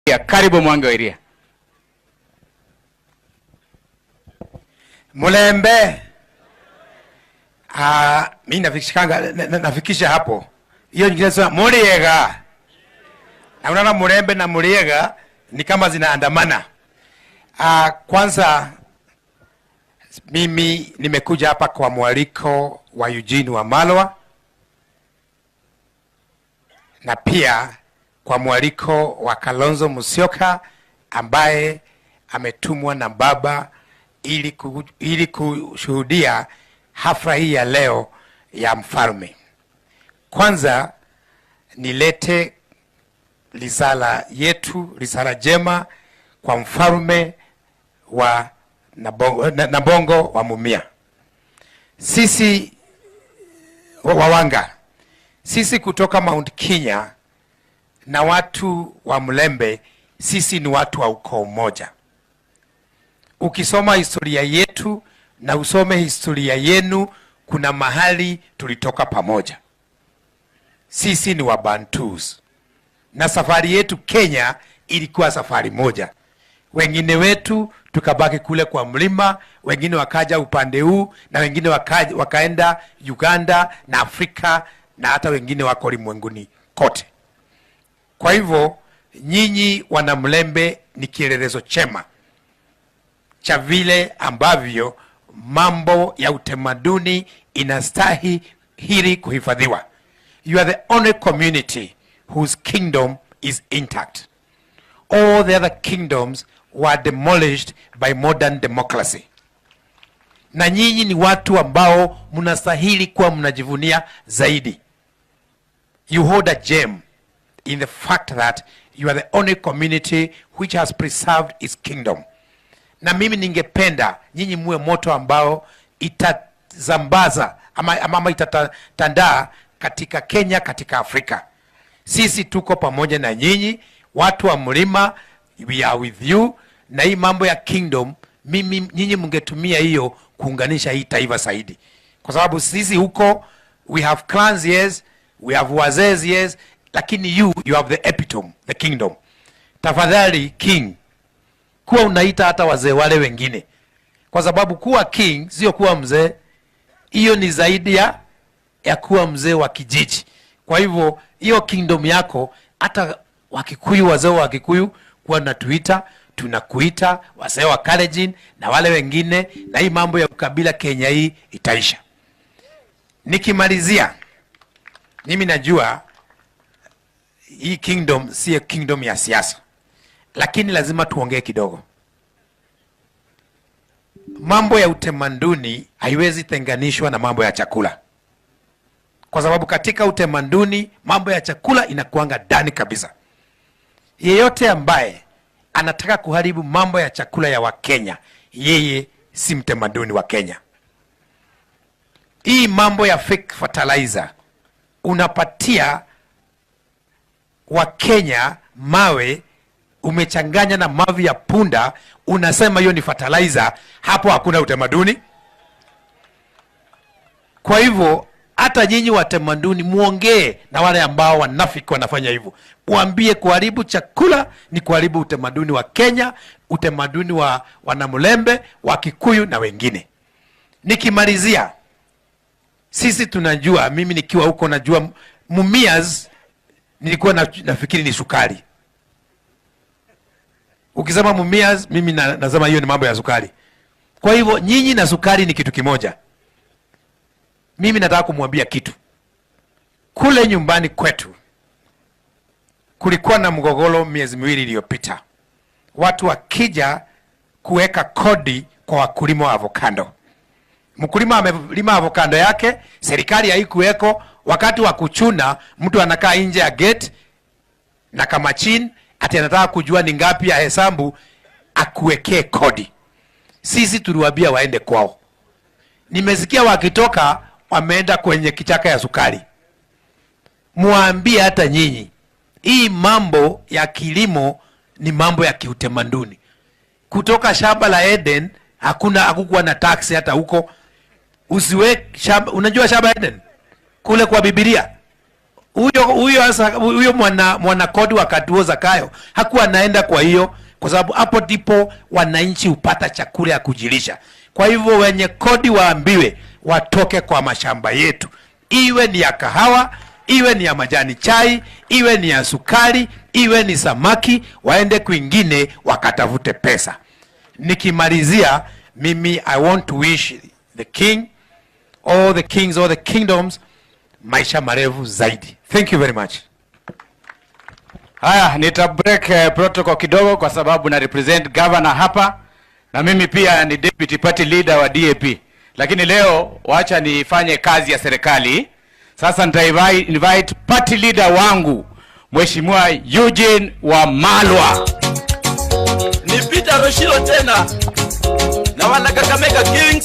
Ya, karibu Mwangi wa Iria. Mulembe. Mimi nafikisha hapo. Hiyo nyingine sema Muriega. Na unaona Mulembe na Muriega ni kama zinaandamana. Kwanza mimi nimekuja hapa kwa mwaliko wa Eugene Wamalwa na pia kwa mwaliko wa Kalonzo Musyoka ambaye ametumwa na baba ili kushuhudia hafla hii ya leo ya mfalme. Kwanza nilete risala jema kwa mfalme wa Nabongo wa Mumia. Sisi Wawanga, sisi kutoka Mount Kenya na watu wa Mlembe, sisi ni watu wa ukoo mmoja. Ukisoma historia yetu na usome historia yenu, kuna mahali tulitoka pamoja. Sisi ni Wabantus. Na safari yetu Kenya ilikuwa safari moja. Wengine wetu tukabaki kule kwa mlima, wengine wakaja upande huu, na wengine wakaenda Uganda na Afrika, na hata wengine wako ulimwenguni kote. Kwa hivyo nyinyi wana Mlembe ni kielelezo chema cha vile ambavyo mambo ya utamaduni inastahili kuhifadhiwa. You are the only community whose kingdom is intact. All the other kingdoms were demolished by modern democracy. Na nyinyi ni watu ambao mnastahili kuwa mnajivunia zaidi. You hold a gem in the fact that you are the only community which has preserved its kingdom. Na mimi ningependa nyinyi muwe moto ambao itazambaza ama itatandaa katika Kenya, katika Afrika. Sisi tuko pamoja na nyinyi, watu wa mlima, we are with you. Na hii mambo ya kingdom, nyinyi mungetumia hiyo kuunganisha hii taifa zaidi. Kwa sababu sisi huko, we have clans, yes, we have wazee, yes, lakini you have the epitome, the kingdom. Tafadhali king, kuwa unaita hata wazee wale wengine. Kwa sababu kuwa king sio kuwa mzee. Hiyo ni zaidi ya kuwa mzee wa kijiji. Kwa hivyo hiyo kingdom yako, hata Wakikuyu, wazee wa Wakikuyu kuwa natuita, tunakuita wazee wa Kalenjin na wale wengine, na hii mambo ya ukabila Kenya hii itaisha. Nikimalizia, mimi najua hii kingdom si kingdom ya siasa, lakini lazima tuongee kidogo. Mambo ya utamaduni haiwezi tenganishwa na mambo ya chakula. Kwa sababu katika utamaduni mambo ya chakula inakuanga ndani kabisa. Yeyote ambaye anataka kuharibu mambo ya chakula ya Wakenya, yeye si mtamaduni wa Kenya. Hii mambo ya fake fertilizer, unapatia Wakenya mawe umechanganya na mavi ya punda, unasema hiyo ni fertilizer. Hapo hakuna utamaduni. Kwa hivyo hata nyinyi watamaduni muongee na wale ambao wanafiki wanafanya hivyo. Muambie kuharibu chakula ni kuharibu utamaduni wa Kenya, utamaduni wa Wanamlembe, wa Kikuyu na wengine. Nikimalizia, sisi tunajua, mimi nikiwa huko najua Mumias nilikuwa nafikiri ni sukari. Ukisema Mumias, mimi nasema hiyo ni mambo ya sukari. Kwa hivyo nyinyi na sukari ni kitu kimoja. Mimi nataka kumwambia kitu. Kule nyumbani kwetu kulikuwa na mgogoro miezi miwili iliyopita. Watu wakija kuweka kodi kwa wakulima wa avocado. Mkulima amelima avocado yake, serikali haikuweko. Wakati wa kuchuna, mtu anakaa nje ya gate na kamachini, ati anataka kujua ni ngapi ya hesabu akuwekee kodi. Sisi tuliwaambia waende kwao. Nimesikia wakitoka wameenda kwenye kichaka ya sukari. Muambie hata nyinyi, hii mambo ya kilimo ni mambo ya kiutamaduni. Kutoka shamba la Eden hakukuwa na taksi hata huko. Usiwe shamba, unajua shamba Eden kule kwa Biblia huyo mwana kodi wakati huo Zakayo hakuwa anaenda, kwa hiyo kwa sababu hapo ndipo wananchi hupata chakula ya kujilisha. Kwa hivyo wenye kodi waambiwe watoke kwa mashamba yetu, iwe ni ya kahawa, iwe ni ya majani chai, iwe ni ya sukari, iwe ni samaki, waende kwingine wakatafute pesa. Nikimalizia, mimi I want to wish the king, all the kings, all the kingdoms, maisha marefu zaidi. Thank you very much. Haya, nita break protocol kidogo kwa sababu na represent governor hapa, na mimi pia ni deputy party leader wa DAP. Lakini leo wacha nifanye kazi ya serikali. Sasa nita invite party leader wangu Mheshimiwa Eugene Wamalwa. Ni Peter Roshilo tena na wana Kakamega Kings.